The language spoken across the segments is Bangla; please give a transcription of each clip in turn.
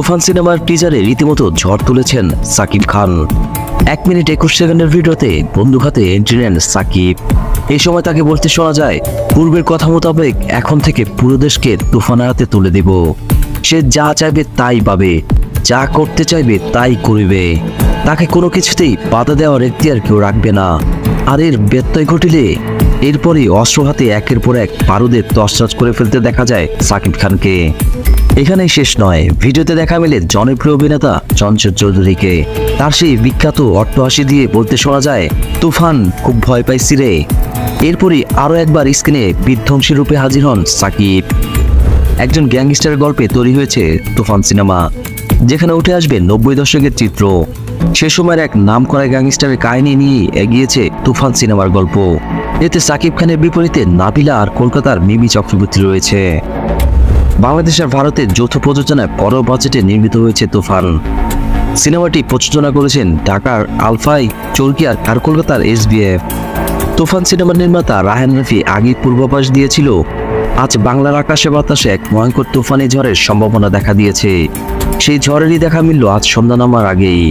তুফান সিনেমার টিজারে রীতিমতো ঝড় তুলেছেন সাকিব খান। 1 মিনিট 21 সেকেন্ডের ভিডিওতে বন্দুক হাতে এন্ট্রি নেন সাকিব। এই সময় তাকে বলতে শোনা যায়, পূর্বের কথা মোতাবেক এখন থেকে পুরো দেশকে তুফানের হাতে তুলে দেব। সে যা চাইবে তাই পাবে, যা করতে চাইবে তাই করবে। তাকে কোনো কিছুতেই বাধা দেওয়ার এখতিয়ার কেউ রাখবে না। আর এর ব্যত্যয় ঘটিলে এরপরই অস্ত্র হাতে একের পর এক বারুদের তছনছ করে ফেলতে দেখা যায় সাকিব খানকে। এখানেই শেষ নয়, ভিডিওতে দেখা মেলে জনপ্রিয় অভিনেতা চঞ্চল চৌধুরীকে। তার সেই বিখ্যাত অট্টহাসি দিয়ে বলতে শোনা যায়, তুফান খুব ভয় পাইছি রে। এরপরই আরও একবার স্ক্রিনে বিধ্বংসী রূপে হাজির হন সাকিব। একজন গ্যাংস্টারের গল্পে তৈরি হয়েছে তুফান সিনেমা, যেখানে উঠে আসবে 90 দশকের চিত্র। সে সময়ের এক নামকরা গ্যাংস্টারের কাহিনী নিয়ে এগিয়েছে তুফান সিনেমার গল্প। এতে সাকিব খানের বিপরীতে নাবিলা আর কলকাতার মিমি চক্রবর্তী রয়েছে। বাংলাদেশ আর ভারতের যৌথ প্রযোজনায় বড় বাজেটে নির্মিত হয়েছে তুফান। সিনেমাটি প্রযোজনা করেছেন ঢাকার আলফাই, চরকিয়ার আর কলকাতার SBF। তুফান সিনেমার নির্মাতা রায়হান রাফি আগেই পূর্বাভাস দিয়েছিল, আজ বাংলার আকাশে বাতাসে এক ভয়ঙ্কর তুফানি ঝড়ের সম্ভাবনা দেখা দিয়েছে। সেই ঝড়েরই দেখা মিলল আজ সন্ধ্যা নামার আগেই।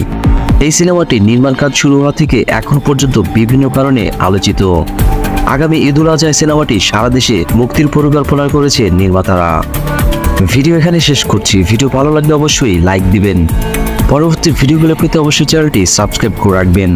এই সিনেমাটি নির্মাণ কাজ শুরু হওয়া থেকে এখন পর্যন্ত বিভিন্ন কারণে আলোচিত। আগামী ঈদুল আজহায় সিনেমাটি সারা দেশে মুক্তির পরিকল্পনা করেছে নির্মাতারা। ভিডিও এখানে শেষ করছি। ভিডিও ভালো লাগলে অবশ্যই লাইক দিবেন। পরবর্তী ভিডিওগুলো পেতে অবশ্যই চ্যানেলটি সাবস্ক্রাইব করে রাখবেন।